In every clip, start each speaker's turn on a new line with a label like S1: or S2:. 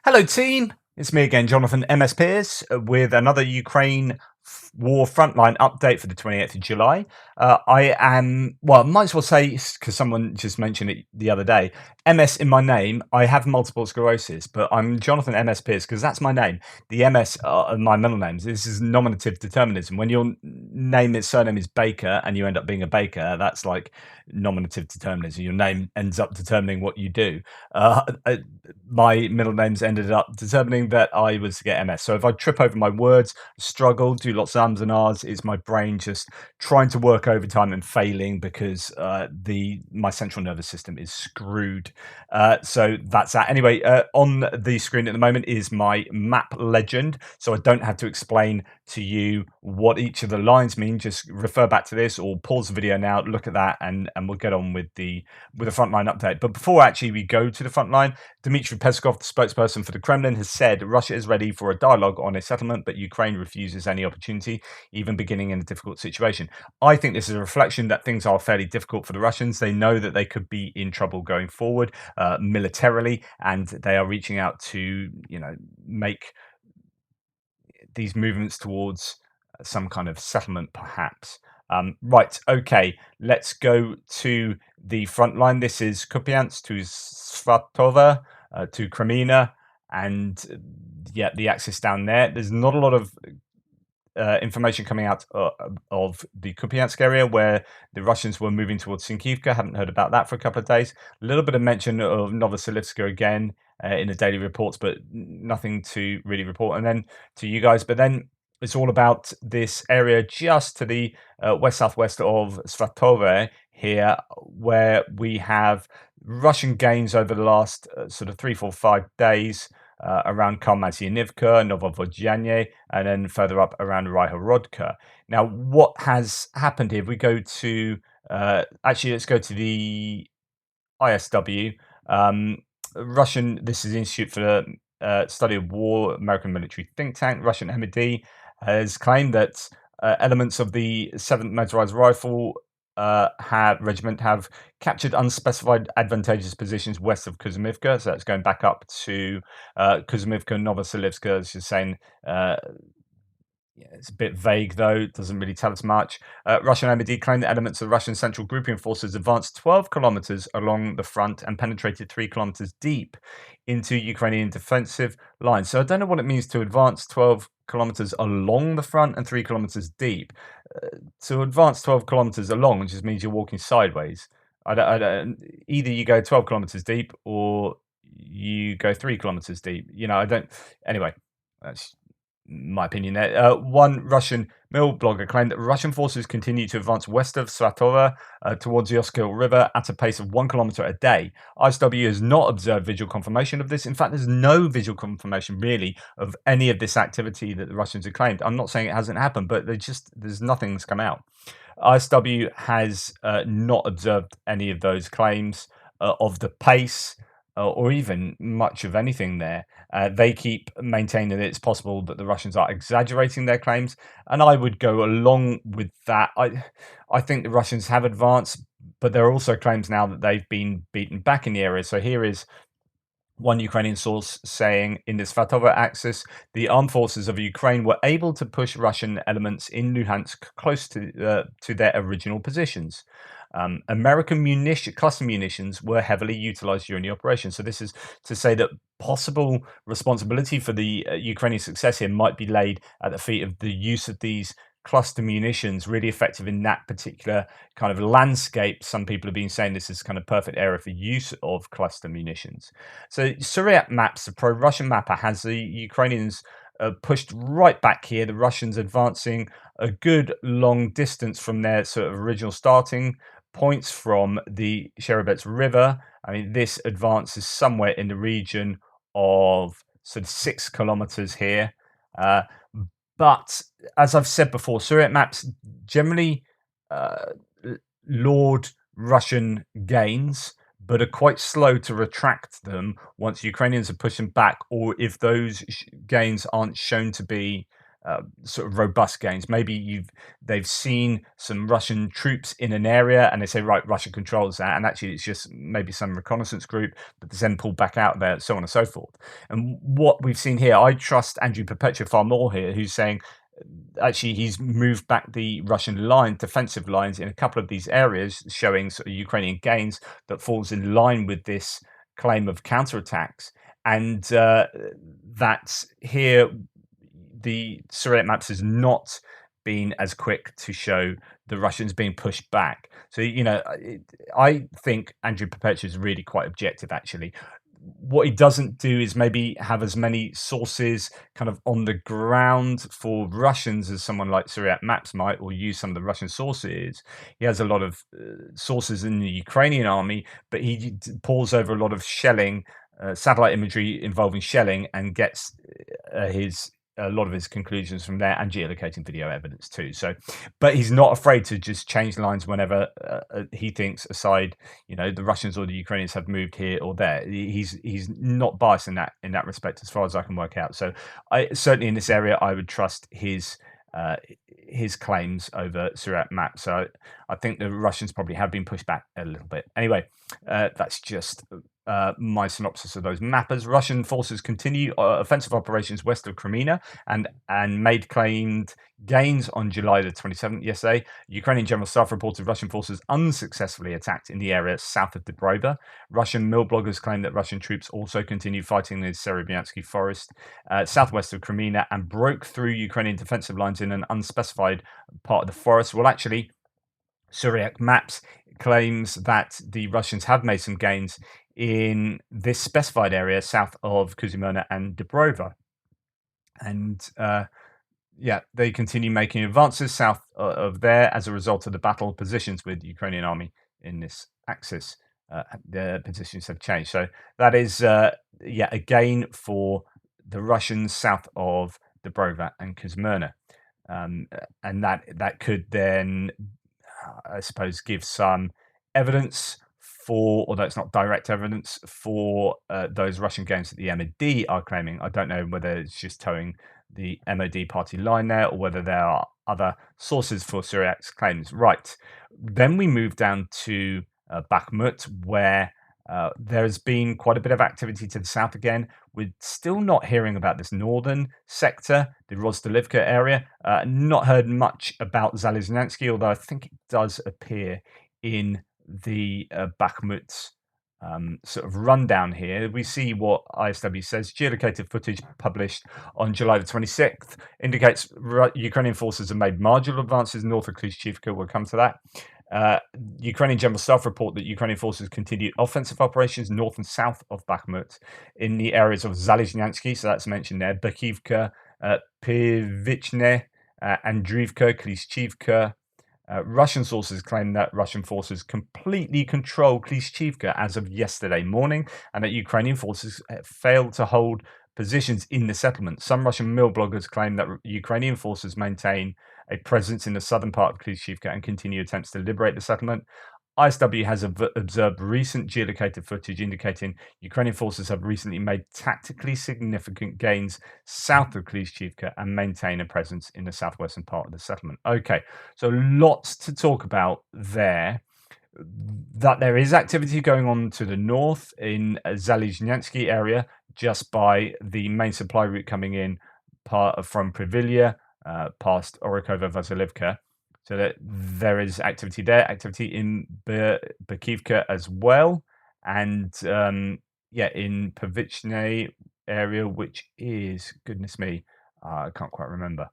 S1: Hello, team. It's me again, Jonathan MS Pearce, with another Ukraine war frontline update for the 28th of July. I might as well say, because someone just mentioned it the other day, MS in my name. I have multiple sclerosis, but I'm Jonathan MS Pearce because that's my name. The MS are my middle names. This is nominative determinism. When your surname is Baker and you end up being a baker, that's like nominative determinism. Your name ends up determining what you do. Uh, my middle names ended up determining that I was to get MS. So if I trip over my words, struggle, do lots of ums and ahs, it's my brain just trying to work overtime and failing because my central nervous system is screwed. So that's that. Anyway, on the screen at the moment is my map legend, so I don't have to explain to you what each of the lines mean. Just refer back to this or pause the video now, look at that, and we'll get on with the frontline update. But before actually we go to the frontline, Dmitry Peskov, the spokesperson for the Kremlin, has said Russia is ready for a dialogue on a settlement, but Ukraine refuses any opportunity, even beginning in a difficult situation. I think this is a reflection that things are fairly difficult for the Russians. They know that they could be in trouble going forward militarily, and they are reaching out to, make these movements towards some kind of settlement, perhaps. Right, okay, let's go to the front line. This is Kupiansk to Svatova to Kreminna, and yeah, the axis down there. There's not a lot of information coming out of the Kupiansk area where the Russians were moving towards Sinkivka. Haven't heard about that for a couple of days. A little bit of mention of Novoselivska again in the daily reports, but nothing to really report. And then to you guys, but then it's all about this area just to the west-southwest of Svatove here, where we have Russian gains over the last sort of 3, 4, 5 days around Kalmazianivka, Novovodjanye, and then further up around Ryhorodka. Now, what has happened here? If we go to let's go to the ISW. This is the Institute for the Study of War, American military think tank. Russian MOD has claimed that elements of the 7th Motorized Rifle regiment have captured unspecified advantageous positions west of Kuzmivka. So that's going back up to Kuzmivka, Novoselivska. It's just saying yeah, it's a bit vague, though. It doesn't really tell us much. Russian MOD claimed that elements of Russian Central Grouping Forces advanced 12 kilometers along the front and penetrated 3 kilometers deep into Ukrainian defensive lines. So I don't know what it means to advance 12 kilometers along the front and 3 kilometers deep. To advance 12 kilometers along just means you're walking sideways. Either you go 12 kilometers deep or you go 3 kilometers deep. I don't. Anyway, that's my opinion there. One Russian mill blogger claimed that Russian forces continue to advance west of Svatova towards the Oskil River at a pace of 1 kilometer a day. ISW has not observed visual confirmation of this. In fact, there's no visual confirmation really of any of this activity that the Russians have claimed. I'm not saying it hasn't happened, but there's nothing's come out. ISW has not observed any of those claims of the pace or even much of anything there. They keep maintaining that it's possible that the Russians are exaggerating their claims, and I would go along with that. I think the Russians have advanced, but there are also claims now that they've been beaten back in the area. So here is one Ukrainian source saying in the Svatova axis, the armed forces of Ukraine were able to push Russian elements in Luhansk close to their original positions. American cluster munitions were heavily utilized during the operation. So this is to say that possible responsibility for the Ukrainian success here might be laid at the feet of the use of these cluster munitions, really effective in that particular kind of landscape. Some people have been saying this is kind of perfect area for use of cluster munitions. So Suriyat Maps, the pro-Russian mapper, has the Ukrainians pushed right back here, the Russians advancing a good long distance from their sort of original starting points from the Sherebets River. I mean, this advance is somewhere in the region of sort of 6 kilometers here. But as I've said before, Suriyat Maps generally laud Russian gains, but are quite slow to retract them once Ukrainians are pushing back, or if those gains aren't shown to be sort of robust gains. Maybe they've seen some Russian troops in an area and they say, right, Russia controls that, and actually it's just maybe some reconnaissance group that then pulled back out there, so on and so forth. And what we've seen here, I trust Andrew Perpetua far more here, who's saying actually he's moved back the Russian defensive lines in a couple of these areas, showing sort of Ukrainian gains that falls in line with this claim of counterattacks. And that's here the Syriac maps has not been as quick to show the Russians being pushed back. So, I think Andrew Perpetua is really quite objective, actually. What he doesn't do is maybe have as many sources kind of on the ground for Russians as someone like Syriac Maps might, or use some of the Russian sources. He has a lot of sources in the Ukrainian army, but he pulls over a lot of shelling, satellite imagery involving shelling, and gets his a lot of his conclusions from there, and geolocating video evidence too. So, but he's not afraid to just change lines whenever he thinks, aside, the Russians or the Ukrainians have moved here or there. He's not biased in that respect, as far as I can work out. So, I certainly in this area, I would trust his claims over Syriac Map. So I think the Russians probably have been pushed back a little bit. Anyway, that's just my synopsis of those mappers. Russian forces continue offensive operations west of Kreminna and made claimed gains on July the 27th yesterday. Ukrainian General Staff reported Russian forces unsuccessfully attacked in the area south of Dobrova. Russian mill bloggers claim that Russian troops also continue fighting in the Serebyansky forest southwest of Kreminna and broke through Ukrainian defensive lines in an unspecified part of the forest. Well, actually, Syriac Maps claims that the Russians have made some gains in this specified area south of Kupiansk and Dobrova. And they continue making advances south of there as a result of the battle positions with the Ukrainian army in this axis. Their positions have changed. So that is, a gain for the Russians south of Dobrova and Kupiansk. And that could then, I suppose, give some evidence for, although it's not direct evidence, for those Russian gains that the MOD are claiming. I don't know whether it's just towing the MOD party line there, or whether there are other sources for Syriac's claims. Right. Then we move down to Bakhmut, where there's been quite a bit of activity to the south again. We're still not hearing about this northern sector, the Rozdalivka area. Not heard much about Zalizhnyansky, although I think it does appear in the Bakhmut sort of rundown here. We see what ISW says. Geolocated footage published on July the 26th indicates Ukrainian forces have made marginal advances north of Klishchivka. We'll come to that. Ukrainian General Staff report that Ukrainian forces continued offensive operations north and south of Bakhmut in the areas of Zalizhnyansky, so that's mentioned there, Bakhivka, Pivichne, Andriivka, Klishchivka. Russian sources claim that Russian forces completely control Klishchivka as of yesterday morning, and that Ukrainian forces failed to hold positions in the settlement. Some Russian mill bloggers claim that Ukrainian forces maintain a presence in the southern part of Klishchivka and continue attempts to liberate the settlement. ISW has observed recent geolocated footage indicating Ukrainian forces have recently made tactically significant gains south of Klishchivka and maintain a presence in the southwestern part of the settlement. Okay, so lots to talk about there. That there is activity going on to the north in Zalizhnyansky area, just by the main supply route coming in from Privilya, past Orikova Vasilivka. So that there is activity there, activity in Bakhivka as well, and in Pavichne area, which is, goodness me, I can't quite remember.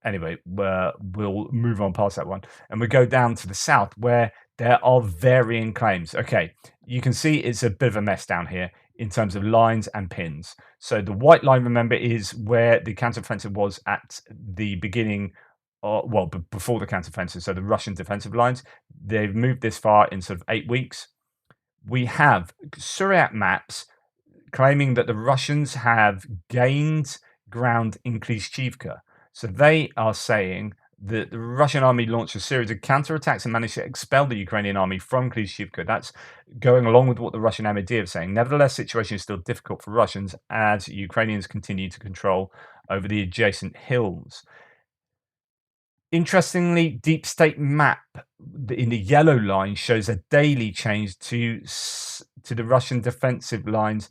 S1: Anyway, we'll move on past that one, and we go down to the south where there are varying claims. Okay, you can see it's a bit of a mess down here in terms of lines and pins. So the white line, remember, is where the counteroffensive was at the beginning. Before the counteroffensive, so the Russian defensive lines, they've moved this far in sort of 8 weeks. We have Syriac Maps claiming that the Russians have gained ground in Klishchivka. So they are saying the Russian army launched a series of counterattacks and managed to expel the Ukrainian army from Klishchiivka. That's going along with what the Russian MOD are saying. Nevertheless, situation is still difficult for Russians as Ukrainians continue to control over the adjacent hills. Interestingly, deep state map in the yellow line shows a daily change to the Russian defensive lines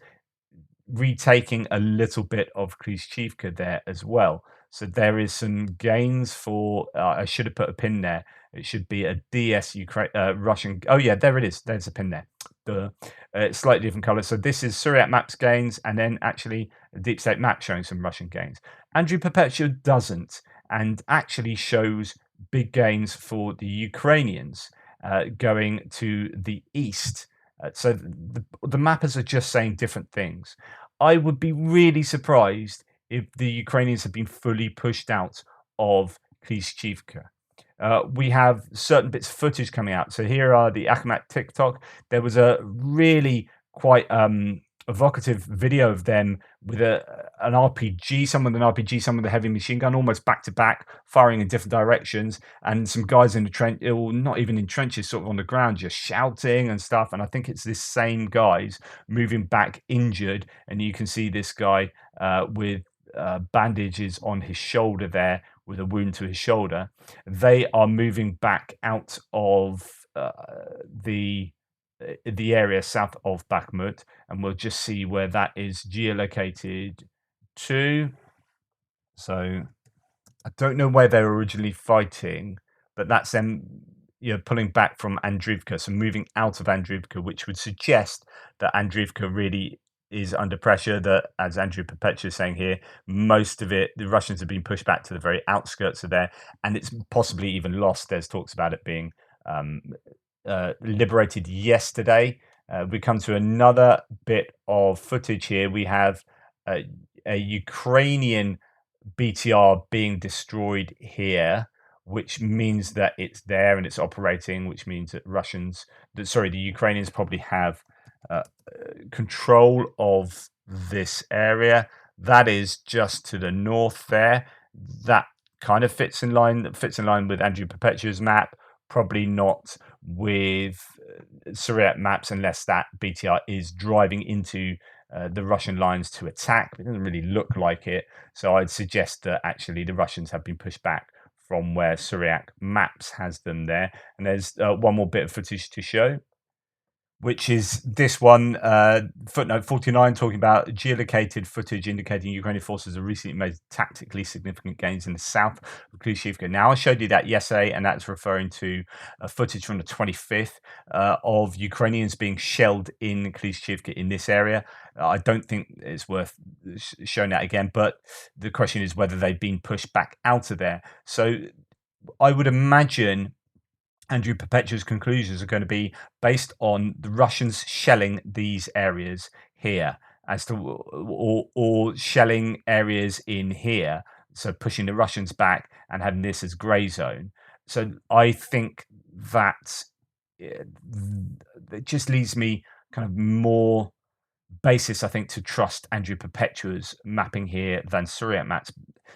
S1: retaking a little bit of Klishchiivka there as well. So there is some gains for. I should have put a pin there. It should be a DS Russian. Oh yeah, there it is. There's a pin there. The slightly different color. So this is Suryat Maps gains, and then actually a deep state map showing some Russian gains. Andrew Perpetua doesn't, and actually shows big gains for the Ukrainians going to the east. So the mappers are just saying different things. I would be really surprised if the Ukrainians have been fully pushed out of Klishchiivka. We have certain bits of footage coming out. So here are the Akhmat TikTok. There was a really quite evocative video of them with an RPG, some with an RPG, some with a heavy machine gun, almost back to back, firing in different directions, and some guys in the trench, or not even in trenches, sort of on the ground, just shouting and stuff. And I think it's this same guys moving back injured, and you can see this guy with bandages on his shoulder there, with a wound to his shoulder. They are moving back out of the area south of Bakhmut, and we'll just see where that is geolocated to. So I don't know where they were originally fighting, but that's them, pulling back from Andriivka, so moving out of Andriivka, which would suggest that Andriivka really is under pressure. That, as Andrew Perpetua is saying here, most of it, the Russians have been pushed back to the very outskirts of there, and it's possibly even lost. There's talks about it being liberated yesterday. We come to another bit of footage here. We have a Ukrainian BTR being destroyed here, which means that it's there and it's operating, which means that the Ukrainians probably have control of this area. That is just to the north there. That kind of fits in line with Andrew Perpetua's map. Probably not with Suryat maps, unless that BTR is driving into the Russian lines to attack. It doesn't really look like it. So I'd suggest that actually the Russians have been pushed back from where Suryat maps has them there. And there's one more bit of footage to show, which is this one, footnote 49, talking about geolocated footage indicating Ukrainian forces have recently made tactically significant gains in the south of Klishchiivka. Now, I showed you that yesterday, and that's referring to footage from the 25th of Ukrainians being shelled in Klishchiivka in this area. I don't think it's worth showing that again, but the question is whether they've been pushed back out of there. So I would imagine Andrew Perpetua's conclusions are going to be based on the Russians shelling these areas here, as to or shelling areas in here, so pushing the Russians back and having this as grey zone. So I think that it just leaves me kind of more basis, I think, to trust Andrew Perpetua's mapping here than Suryat Mats.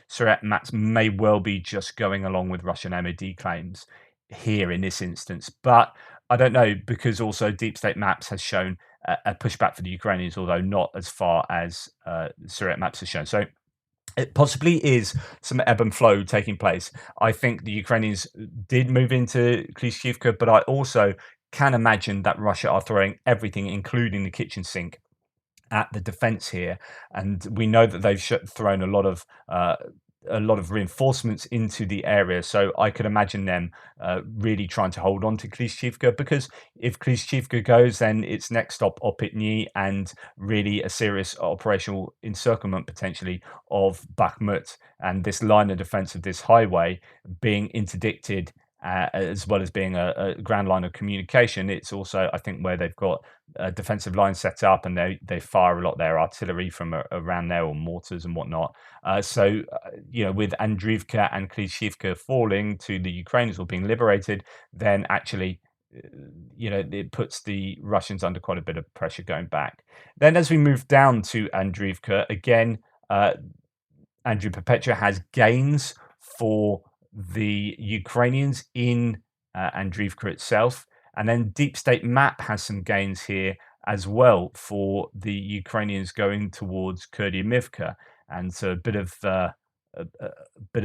S1: Suryat Mats may well be just going along with Russian MOD claims here in this instance, but I don't know, because also Deep State Maps has shown a pushback for the Ukrainians, although not as far as Suryat Maps has shown. So it possibly is some ebb and flow taking place. I think the Ukrainians did move into Klishchiivka, but I also can imagine that Russia are throwing everything, including the kitchen sink, at the defense here, and we know that they've thrown a lot of reinforcements into the area. So I could imagine them really trying to hold on to Klishchiivka, because if Klishchiivka goes, then it's next stop Opitny, and really a serious operational encirclement potentially of Bakhmut, and this line of defense of this highway being interdicted. As well as being a ground line of communication, it's also, I think, where they've got a defensive line set up, and they fire a lot of their artillery from around there, or mortars and whatnot. So with Andriivka and Klishchiivka falling to the Ukrainians or being liberated, then actually it puts the Russians under quite a bit of pressure going back. Then as we move down to Andriivka, again, Andrew Perpetua has gains for the Ukrainians in Andriivka itself. And then Deep State Map has some gains here as well for the Ukrainians going towards Kurdyamivka, and so a bit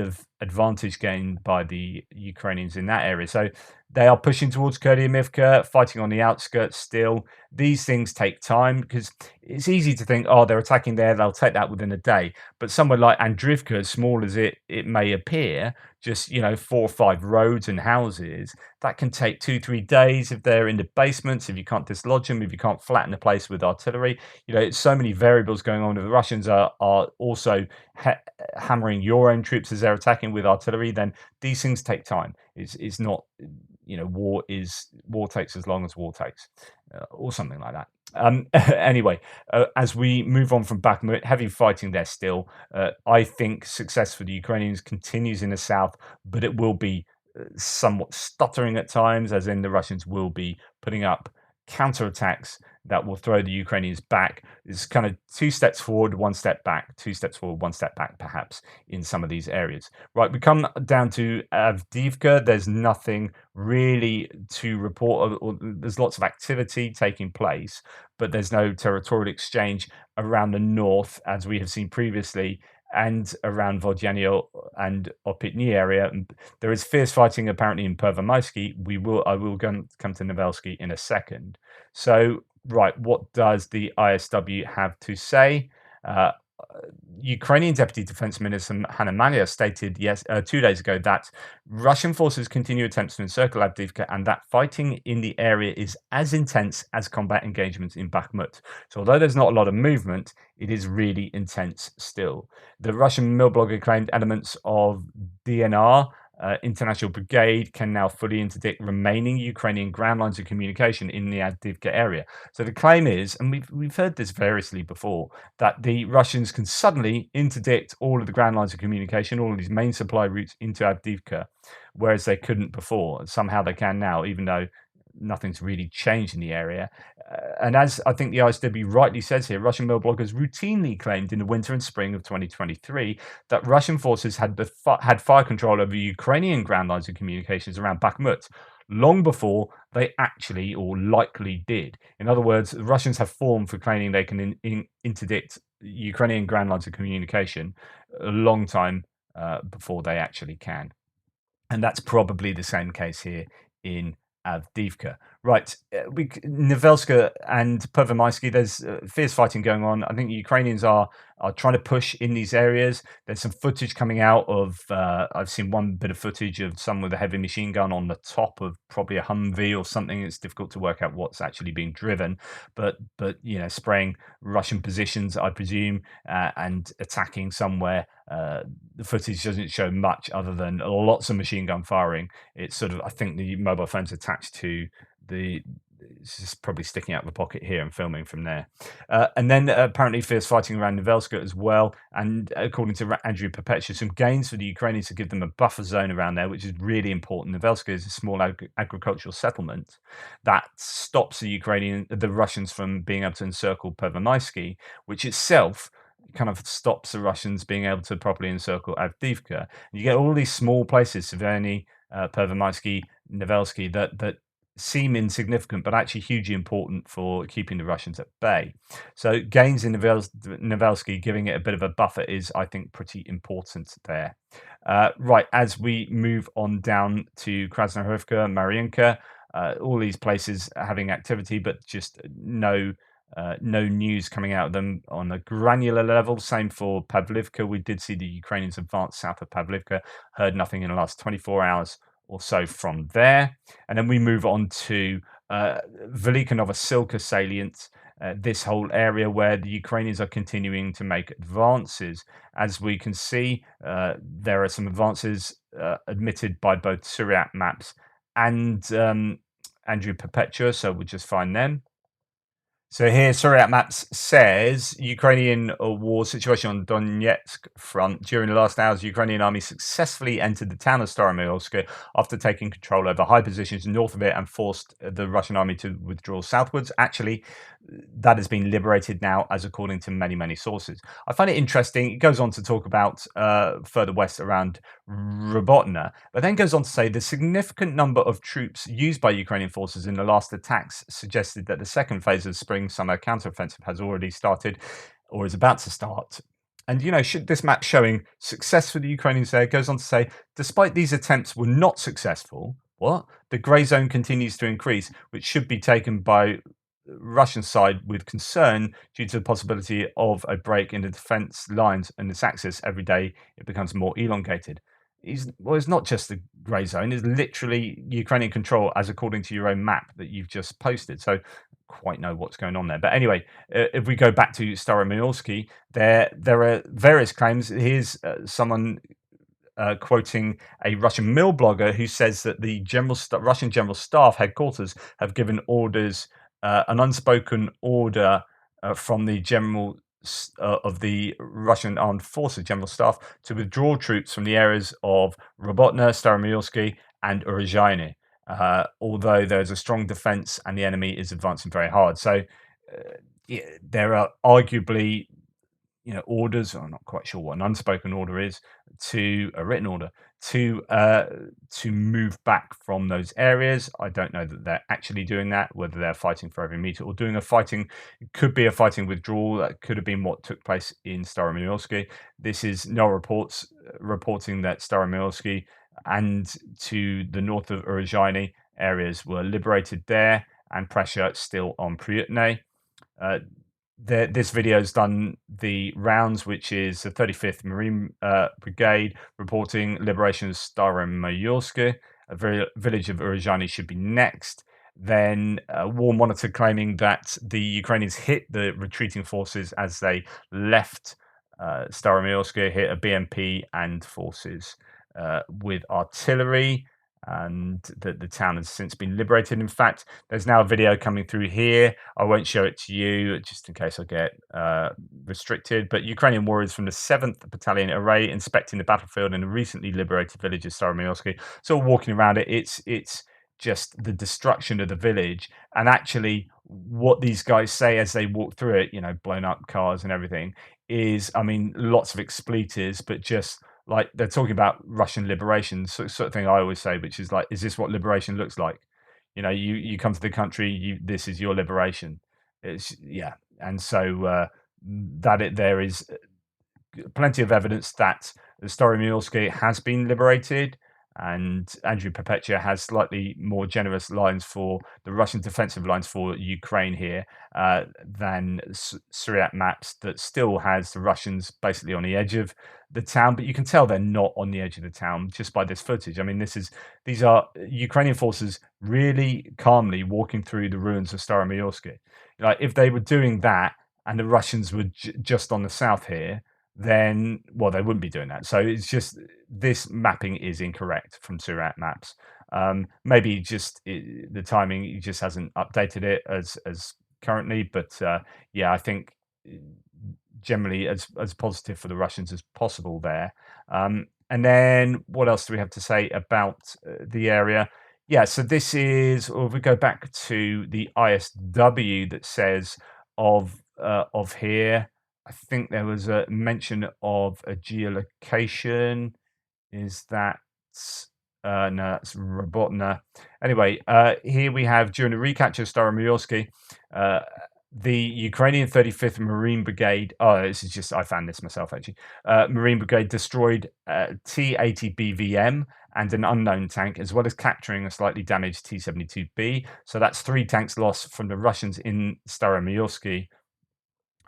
S1: of advantage gained by the Ukrainians in that area. So they are pushing towards Kurdyamivka, fighting on the outskirts still. These things take time because it's easy to think, oh, they're attacking there, they'll take that within a day. But somewhere like Andriivka, as small as it may appear, just 4 or 5 roads and houses, that can take 2 3 days if they're in the basements, if you can't dislodge them, if you can't flatten the place with artillery. It's so many variables going on. If the Russians are also hammering your own troops as they're attacking with artillery, then these things take time. It's not, war takes as long as war takes, or something like that. Anyway, as we move on from Bakhmut, heavy fighting there still. I think success for the Ukrainians continues in the south, but it will be somewhat stuttering at times, as in the Russians will be putting up counterattacks that will throw the Ukrainians back. It's kind of 2 steps forward, 1 step back, 2 steps forward, 1 step back, perhaps, in some of these areas. Right, we come down to Avdiivka. There's nothing really to report, or there's lots of activity taking place, but there's no territorial exchange around the north, as we have seen previously, and around Vodyanyo and Opitny area. And there is fierce fighting apparently in Pervomaisky. I will come to Novelsky in a second. So, right, what does the ISW have to say? Ukrainian Deputy Defense Minister Hanna Maliar stated 2 days ago that Russian forces continue attempts to encircle Avdiivka and that fighting in the area is as intense as combat engagements in Bakhmut. So although there's not a lot of movement, it is really intense still. The Russian mill blogger claimed elements of DNR International Brigade can now fully interdict remaining Ukrainian ground lines of communication in the Adiivka area. So the claim is, and we've heard this variously before, that the Russians can suddenly interdict all of the ground lines of communication, all of these main supply routes into Adiivka, whereas they couldn't before. Somehow they can now, even though nothing's really changed in the area. And as I think the ISW rightly says here, Russian mill bloggers routinely claimed in the winter and spring of 2023 that Russian forces had fire control over Ukrainian ground lines of communications around Bakhmut long before they actually or likely did. In other words, the Russians have formed for claiming they can interdict Ukrainian ground lines of communication a long time before they actually can. And that's probably the same case here in Avdiivka. Right, Novelska and Pervomaisky, there's fierce fighting going on. I think the Ukrainians are trying to push in these areas. There's some footage coming out of, I've seen one bit of footage of someone with a heavy machine gun on the top of probably a Humvee or something. It's difficult to work out what's actually being driven, but spraying Russian positions, I presume, and attacking somewhere. The footage doesn't show much other than lots of machine gun firing. It's sort of, I think the mobile phone's attached to it's just probably sticking out of the pocket here and filming from there. And then apparently fierce fighting around Novelska as well. And according to Andrew Perpetua, some gains for the Ukrainians to give them a buffer zone around there, which is really important. Novelska is a small agricultural settlement that stops the Russians from being able to encircle Pervomaisky, which itself kind of stops the Russians being able to properly encircle Avdiivka. You get all these small places, Severny, Pervomaisky, Novelsky, that seem insignificant, but actually hugely important for keeping the Russians at bay. So gains in Novelsky, giving it a bit of a buffer, is, I think, pretty important there. Right, as we move on down to Krasnohorivka, Marinka, all these places having activity, but just no news coming out of them on a granular level. Same for Pavlivka. We did see the Ukrainians advance south of Pavlivka. Heard nothing in the last 24 hours or so from there. And then we move on to Velika Novosilka salient, this whole area where the Ukrainians are continuing to make advances. As we can see, there are some advances admitted by both Syriac maps and Andrew Perpetua, so we'll just find them. So here, Syriac Maps says Ukrainian war situation on Donetsk front. During the last hours, the Ukrainian army successfully entered the town of Staromyolsk after taking control over high positions north of it and forced the Russian army to withdraw southwards. Actually, that has been liberated now, as according to many sources. I find it interesting. It goes on to talk about further west around Robotna, but then goes on to say the significant number of troops used by Ukrainian forces in the last attacks suggested that the second phase of spring-summer counteroffensive has already started or is about to start. And this map showing success for the Ukrainians there goes on to say, despite these attempts were not successful, the grey zone continues to increase, which should be taken by Russian side with concern due to the possibility of a break in the defense lines and its axis every day it becomes more elongated. It's not just the grey zone, it's literally Ukrainian control as according to your own map that you've just posted. So quite know what's going on there. But anyway, if we go back to Staromilsky, there are various claims. Here's someone quoting a Russian mill blogger who says that the Russian General Staff headquarters have given orders, an unspoken order from the General of the Russian Armed Forces General Staff to withdraw troops from the areas of Robotna, Staromilsky, and Uruzhaine, although there's a strong defense and the enemy is advancing very hard. So yeah, there are arguably orders. I'm not quite sure what an unspoken order is, to a written order to move back from those areas. I don't know that they're actually doing that, whether they're fighting for every meter or doing a fighting. It could be a fighting withdrawal. That could have been what took place in Staromilsky. This is no reports reporting that Staromilsky and to the north of Uruzhaine areas were liberated there, and pressure still on Pryutne. This video has done the rounds, which is the 35th Marine Brigade reporting liberation of Staromayorsk. A village of Uruzhaine should be next. Then War Monitor claiming that the Ukrainians hit the retreating forces as they left Staromayorsk, hit a BMP and forces with artillery, and that the town has since been liberated. In fact, there's now a video coming through here. I won't show it to you just in case I get restricted, but Ukrainian warriors from the 7th Battalion Array inspecting the battlefield in a recently liberated village of Staromilsky. So walking around it, it's just the destruction of the village, and actually what these guys say as they walk through it, blown up cars and everything, is, I mean, lots of expletives, but just like they're talking about Russian liberation, sort of thing I always say, which is like, is this what liberation looks like? You come to the country, this is your liberation. It's and so there is plenty of evidence that Staromilsky has been liberated, and Andrew Perpetua has slightly more generous lines for the Russian defensive lines for Ukraine here than Syriac maps that still has the Russians basically on the edge of the town, but you can tell they're not on the edge of the town just by this footage. I mean, these are Ukrainian forces really calmly walking through the ruins of Staromilsky. Like, if they were doing that and the Russians were just on the south here, then, well, they wouldn't be doing that. So it's just, this mapping is incorrect from Syriac maps. Maybe just the timing, he just hasn't updated it as currently, but I think generally as positive for the Russians as possible there. And then what else do we have to say about the area? Yeah, so this is, or if we go back to the ISW that says of here, I think there was a mention of a geolocation. Is that no, that's Robotna. Anyway, here we have, during the recapture of Staromilsky, the Ukrainian 35th Marine Brigade. Oh, this is just, I found this myself actually. Marine Brigade destroyed T-80 BVM and an unknown tank, as well as capturing a slightly damaged T-72B. So that's 3 tanks lost from the Russians in Staromilsky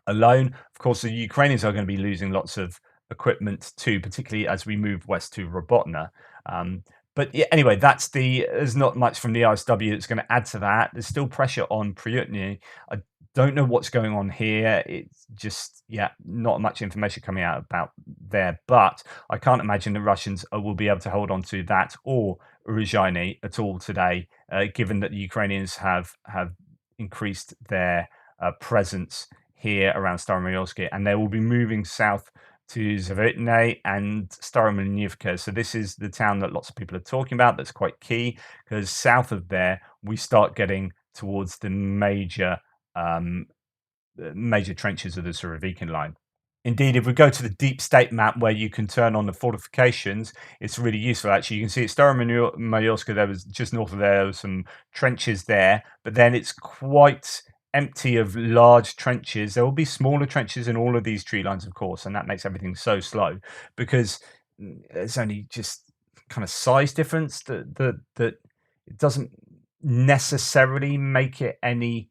S1: alone. Of course, the Ukrainians are going to be losing lots of equipment too, particularly as we move west to Robotna. But yeah, anyway, there's not much from the ISW that's going to add to that. There's still pressure on Pryutne. I don't know what's going on here. It's just, not much information coming out about there. But I can't imagine the Russians will be able to hold on to that or Uruzhaine at all today, given that the Ukrainians have increased their presence here around Staromilsky, and they will be moving south to Zverytne and Staromilnivka. So this is the town that lots of people are talking about that's quite key, because south of there we start getting towards the major trenches of the Surovikin line. Indeed, if we go to the deep state map where you can turn on the fortifications, it's really useful. Actually, you can see at Staromayorska, there was just north of there was some trenches there, but then it's quite empty of large trenches. There will be smaller trenches in all of these tree lines, of course, and that makes everything so slow because it's only just kind of size difference that it doesn't necessarily make it any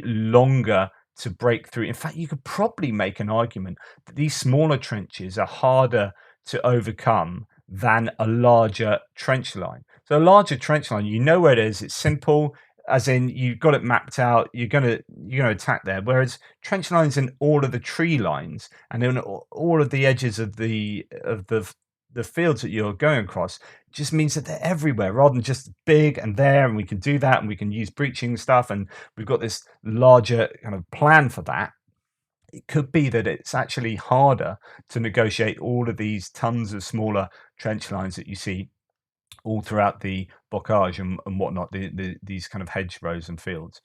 S1: longer to break through. In fact, you could probably make an argument that these smaller trenches are harder to overcome than a larger trench line. So a larger trench line, you know where it is. It's simple, as in you've got it mapped out. You're gonna attack there. Whereas trench lines in all of the tree lines and in all of the edges of the fields that you're going across just means that they're everywhere rather than just big and there, and we can do that and we can use breaching stuff, and we've got this larger kind of plan for that. It could be that it's actually harder to negotiate all of these tons of smaller trench lines that you see all throughout the bocage and whatnot, these kind of hedgerows and fields.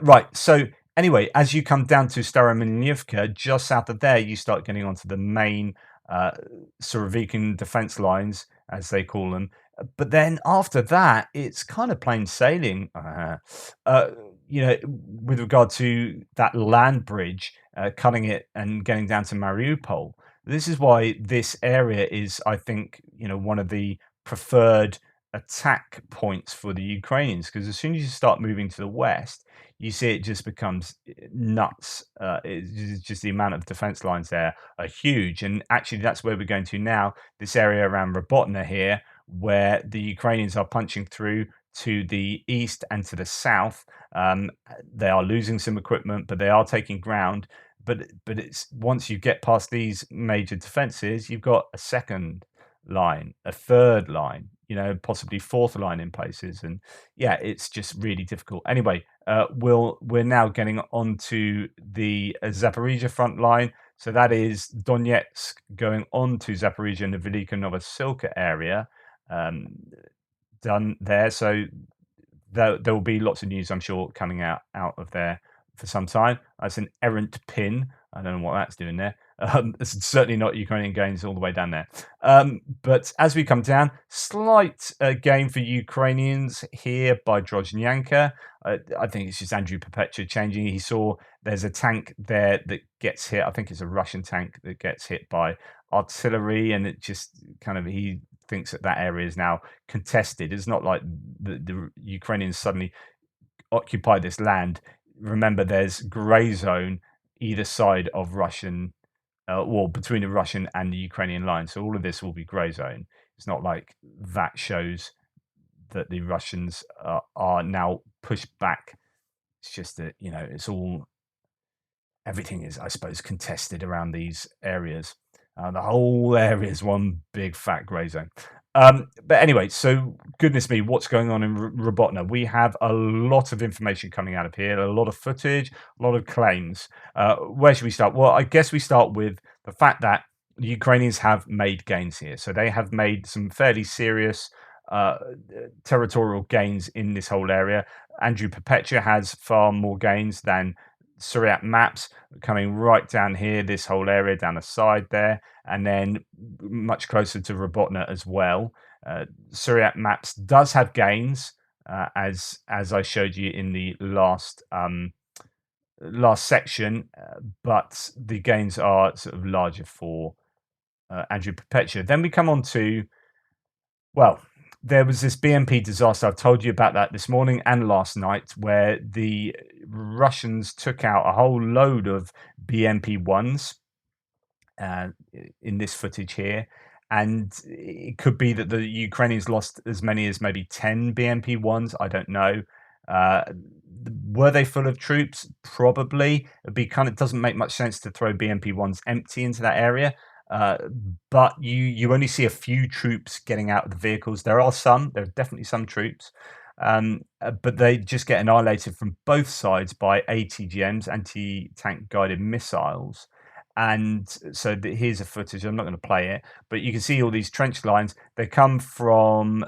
S1: Right. So anyway, as you come down to Starominivka, just south of there, you start getting onto the main uh, Surovikin defense lines, as they call them. But then after that, it's kind of plain sailing. Uh, with regard to that land bridge, cutting it and getting down to Mariupol. This is why this area is, I think, one of the preferred attack points for the Ukrainians, because as soon as you start moving to the west, you see it just becomes nuts. It's just the amount of defense lines there are huge, and actually that's where we're going to now. This area around Robotna here, where the Ukrainians are punching through to the east and to the south. They are losing some equipment, but they are taking ground. But it's once you get past these major defenses, you've got a second line, a third line, possibly fourth line in places, and yeah, it's just really difficult. Anyway, we're now getting onto the Zaporizhia front line, so that is Donetsk going on to Zaporizhia and the Velika Novosilka area, um, done there. So there will be lots of news, I'm sure, coming out of there for some time. That's an errant pin. I don't know what that's doing there. It's certainly not Ukrainian gains all the way down there. But as we come down, slight gain for Ukrainians here by Drozhnyanka. I think it's just Andrew Perpetua changing. He saw there's a tank there that gets hit. I think it's a Russian tank that gets hit by artillery, and it just kind of he thinks that area is now contested. It's not like the Ukrainians suddenly occupy this land. Remember, there's grey zone either side of Russian, well, between the Russian and the Ukrainian line. So all of this will be grey zone. It's not like that shows that the Russians are now pushed back. It's just that it's all everything is, I suppose, contested around these areas. The whole area is one big fat grey zone. But anyway, so goodness me, what's going on in Robotna? We have a lot of information coming out of here, a lot of footage, a lot of claims. Where should we start? Well, I guess we start with the fact that the Ukrainians have made gains here. So they have made some fairly serious uh, territorial gains in this whole area. Andrew Perpetua has far more gains than Syriac maps, coming right down here, this whole area down the side there, and then much closer to Robotna as well. Syriac maps does have gains, as I showed you in the last section, but the gains are sort of larger for Andrew Perpetua. Then we come on to, well, there was this BMP disaster. I've told you about that this morning and last night, where the Russians took out a whole load of BMP ones uh, in this footage here. And it could be that the Ukrainians lost as many as maybe 10 BMP ones. I don't know. Uh, were they full of troops? Probably. It doesn't make much sense to throw BMP ones empty into that area. Uh, but you only see a few troops getting out of the vehicles. There are definitely some troops, but they just get annihilated from both sides by ATGMs, anti-tank guided missiles. And so here's a footage. I'm not going to play it, but you can see all these trench lines. They come from,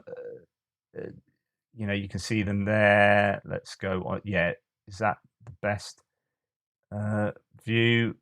S1: you can see them there. Let's go on. Yeah, is that the best? View.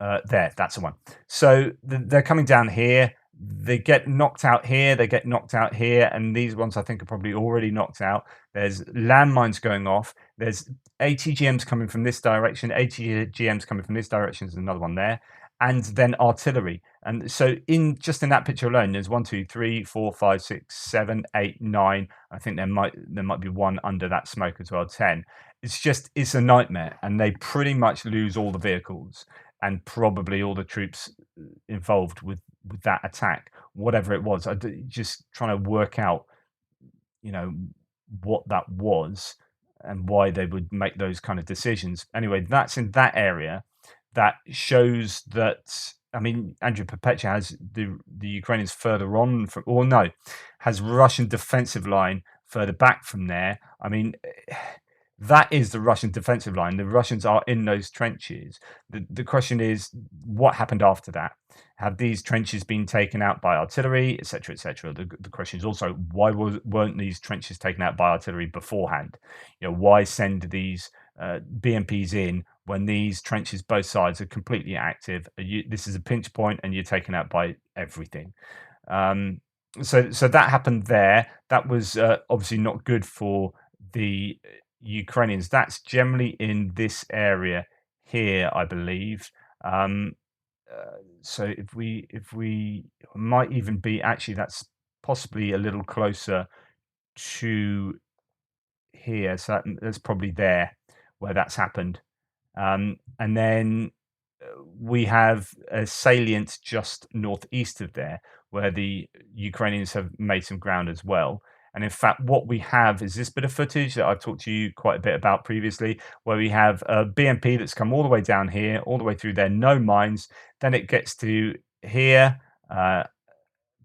S1: There, that's the one. So they're coming down here. They get knocked out here. They get knocked out here, and these ones I think are probably already knocked out. There's landmines going off. There's ATGMs coming from this direction. ATGMs coming from this direction. There's another one there, and then artillery. And so in just in that picture alone, there's 1, 2, 3, 4, 5, 6, 7, 8, 9. I think there might be one under that smoke as well. 10. It's a nightmare, and they pretty much lose all the vehicles and probably all the troops involved with that attack, whatever it was. Just trying to work out, you know, what that was and why they would make those kind of decisions. Anyway, that's in that area. That shows that. I mean, Andrew Perpetua has the Ukrainians further on from, or no, has Russian defensive line further back from there. I mean, that is the Russian defensive line. The Russians are in those trenches. The question is, what happened after that? Have these trenches been taken out by artillery, etc., etc.? The question is also, why weren't these trenches taken out by artillery beforehand? You know, why send these BMPs in when these trenches, both sides, are completely active? This is a pinch point, and you're taken out by everything. So that happened there. That was obviously not good for the Ukrainians. That's generally in this area here, I believe. So if we might even be actually that's possibly a little closer to here. So that's probably there where that's happened. And then we have a salient just northeast of there where the Ukrainians have made some ground as well. And in fact, what we have is this bit of footage that I've talked to you quite a bit about previously, where we have a BMP that's come all the way down here, all the way through there, no mines. Then it gets to here.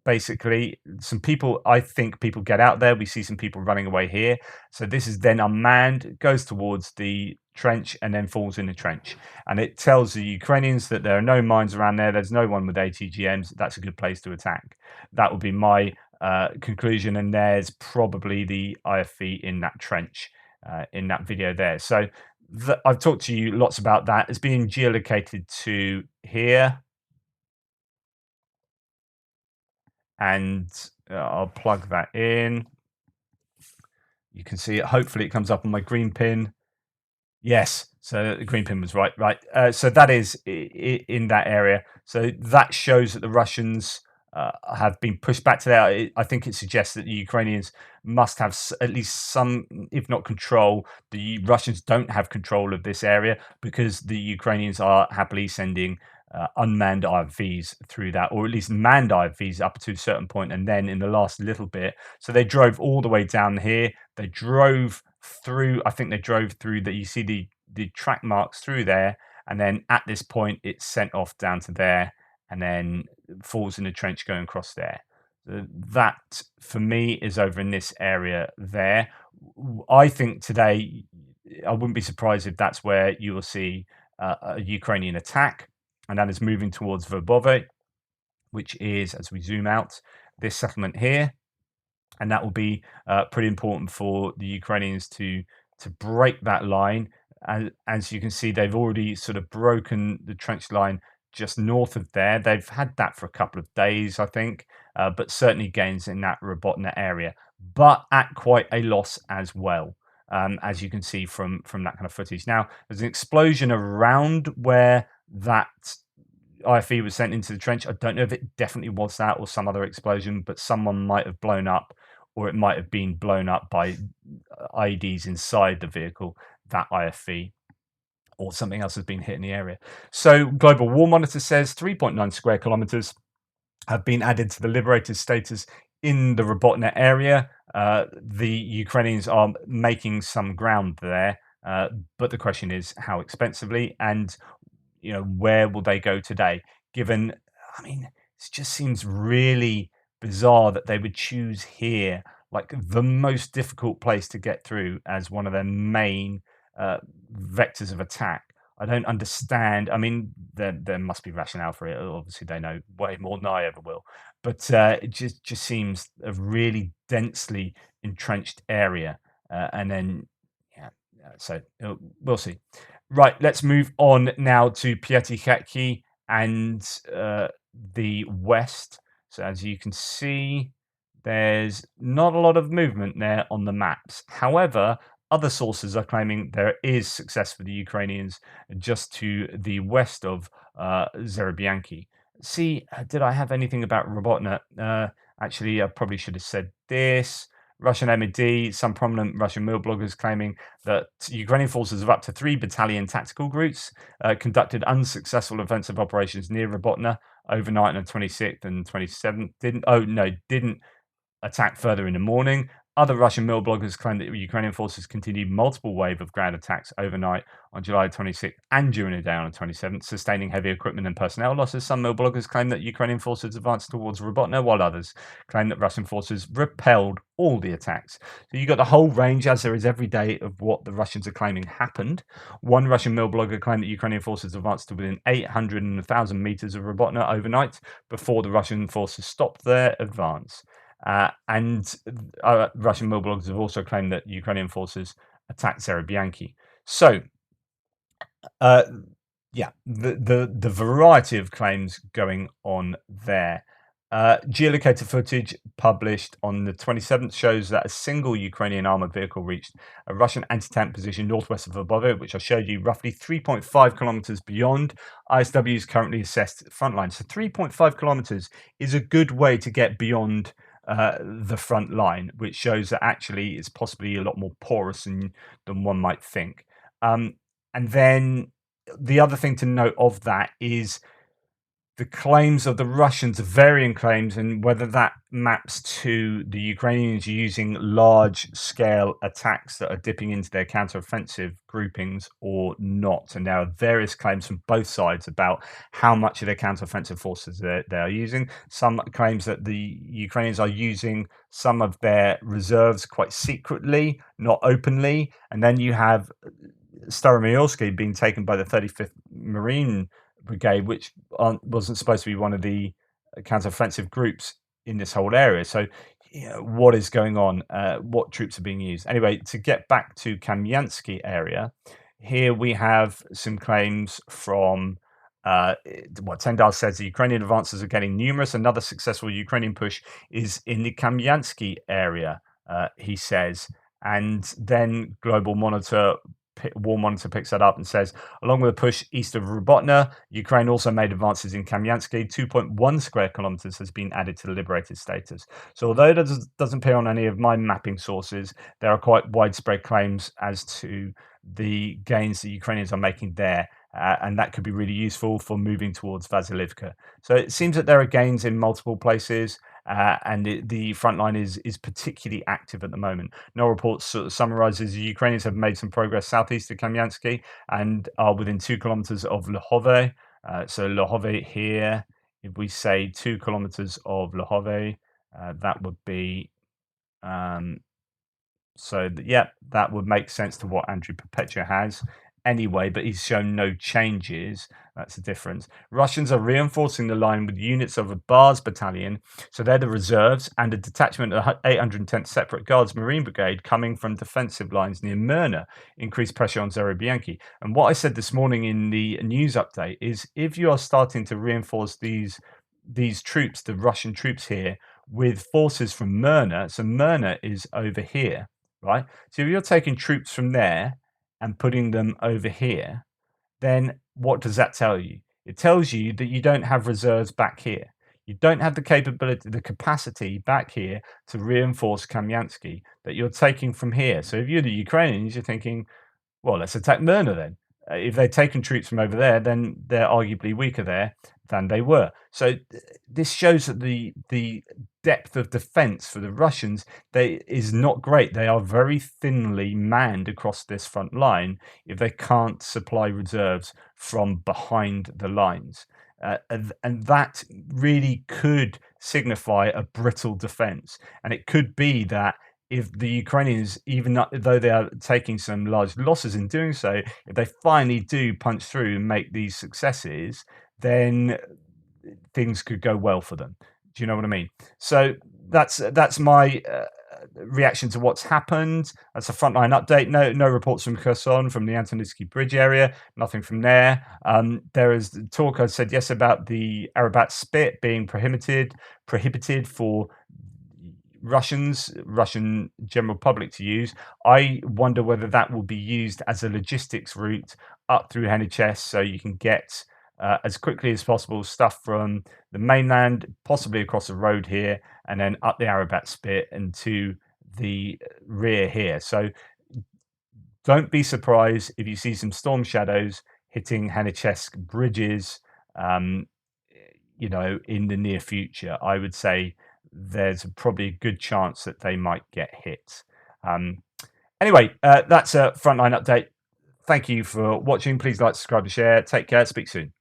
S1: Basically, some people, I think people get out there. We see some people running away here. So this is then unmanned, goes towards the trench and then falls in the trench. And it tells the Ukrainians that there are no mines around there. There's no one with ATGMs. That's a good place to attack. That would be my conclusion. And there's probably the IFV in that trench in that video there. So I've talked to you lots about that. It's being geolocated to here. And I'll plug that in. You can see it. Hopefully it comes up on my green pin. Yes, so the green pin was right. So that is in that area. So that shows that the Russians have been pushed back to there. I think it suggests that the Ukrainians must have at least some, if not control. The Russians don't have control of this area because the Ukrainians are happily sending unmanned IFVs through that, or at least manned IFVs up to a certain point, and then in the last little bit. So they drove all the way down here. They drove through. I think they drove through that. You see the track marks through there, and then at this point, it's sent off down to there, and then falls in the trench going across there. That for me is over in this area there. I think today, I wouldn't be surprised if that's where you will see a Ukrainian attack, and that is moving towards Verbove, which is, as we zoom out, this settlement here. And that will be pretty important for the Ukrainians to break that line. And as you can see, they've already sort of broken the trench line just north of there. They've had that for a couple of days, I think, but certainly gains in that Robotna area, but at quite a loss as well. As you can see from that kind of footage. Now, there's an explosion around where that IFE was sent into the trench. I don't know if it definitely was that or some other explosion, but someone might have blown up, or it might have been blown up by IEDs inside the vehicle, that IFV, or something else has been hit in the area. So Global War Monitor says 3.9 square kilometers have been added to the liberated status in the Robotna area. The Ukrainians are making some ground there, but the question is how expensively, and where will they go today? Given, I mean, it just seems really bizarre that they would choose here, like the most difficult place to get through, as one of their main vectors of attack. I don't understand. I mean, there must be rationale for it. Obviously, they know way more than I ever will. But it just seems a really densely entrenched area, and then yeah. So we'll see. Right, let's move on now to Piatikaki and the west. So as you can see, there's not a lot of movement there on the maps. However, other sources are claiming there is success for the Ukrainians just to the west of Zerebianki. See, did I have anything about Robotna? Actually, I probably should have said this. Russian MD, some prominent Russian mill bloggers claiming that Ukrainian forces of up to 3 battalion tactical groups conducted unsuccessful offensive operations near Robotna overnight on the 26th and 27th. Didn't attack further in the morning. Other Russian mill bloggers claim that Ukrainian forces continued multiple wave of ground attacks overnight on July 26th and during the day on the 27th, sustaining heavy equipment and personnel losses. Some mill bloggers claim that Ukrainian forces advanced towards Robotna, while others claim that Russian forces repelled all the attacks. So you got the whole range, as there is every day, of what the Russians are claiming happened. One Russian mill blogger claimed that Ukrainian forces advanced to within 800 and 1,000 meters of Robotna overnight before the Russian forces stopped their advance. And Russian mill bloggers have also claimed that Ukrainian forces attacked Serebianki. So, uh, yeah, the variety of claims going on there. Geolocator footage published on the 27th shows that a single Ukrainian armored vehicle reached a Russian anti-tank position northwest of Lvov, which I showed you, roughly 3.5 kilometers beyond ISW's currently assessed front line. So 3.5 kilometers is a good way to get beyond the front line, which shows that actually it's possibly a lot more porous than one might think. And then the other thing to note of that is the claims of the Russians, varying claims, and whether that maps to the Ukrainians using large scale attacks that are dipping into their counteroffensive groupings or not. And there are various claims from both sides about how much of their counteroffensive forces they are using. Some claims that the Ukrainians are using some of their reserves quite secretly, not openly. And then you have Staromyorsky being taken by the 35th Marine Brigade, which wasn't supposed to be one of the counter-offensive groups in this whole area. So, what is going on? What troops are being used? Anyway, to get back to Kamyansky area, here we have some claims from what Tendar says the Ukrainian advances are getting numerous. Another successful Ukrainian push is in the Kamyansky area, he says. And then Global Monitor War Monitor picks that up and says, along with a push east of Robotna, Ukraine also made advances in Kamyansky. 2.1 square kilometers has been added to the liberated status. So although that doesn't appear on any of my mapping sources, there are quite widespread claims as to the gains that Ukrainians are making there. And that could be really useful for moving towards Vasilivka. So it seems that there are gains in multiple places, and the front line is particularly active at the moment. No reports sort of summarizes the Ukrainians have made some progress southeast of Kamyansky and are within 2 kilometers of Lhove. So Lhove here, if we say 2 kilometers of Lhove, that would be yeah, that would make sense to what Andrew Perpetua has anyway, but he's shown no changes. That's the difference. Russians are reinforcing the line with units of a Bars battalion, so they're the reserves, and a detachment of 810th Separate Guards Marine Brigade coming from defensive lines near Myrna, increased pressure on Zerebianki. And what I said this morning in the news update is if you are starting to reinforce these troops, the Russian troops here, with forces from Myrna, so Myrna is over here, right? So if you're taking troops from there and putting them over here, then what does that tell you? It tells you that you don't have reserves back here. You don't have the capability, the capacity back here to reinforce Kamyansky that you're taking from here. So if you're the Ukrainians, you're thinking, well, let's attack Myrna then. If they'd taken troops from over there, then they're arguably weaker there than they were. So this shows that the depth of defense for the Russians is not great. They are very thinly manned across this front line if they can't supply reserves from behind the lines. And that really could signify a brittle defense. And it could be that if the Ukrainians, even though they are taking some large losses in doing so, if they finally do punch through and make these successes, then things could go well for them. Do you know what I mean? So that's my reaction to what's happened. That's a frontline update. No reports from Kherson, from the Antonivsky Bridge area. Nothing from there. There is talk, I said yes, about the Arabat Spit being prohibited for Russian general public to use. I wonder whether that will be used as a logistics route up through Heniches, so you can get as quickly as possible stuff from the mainland, possibly across the road here, and then up the Arabat Spit and to the rear here. So don't be surprised if you see some storm shadows hitting Henichesk bridges, um, in the near future. I would say there's probably a good chance that they might get hit. Anyway, that's a frontline update. Thank you for watching. Please like, subscribe, and share. Take care. Speak soon.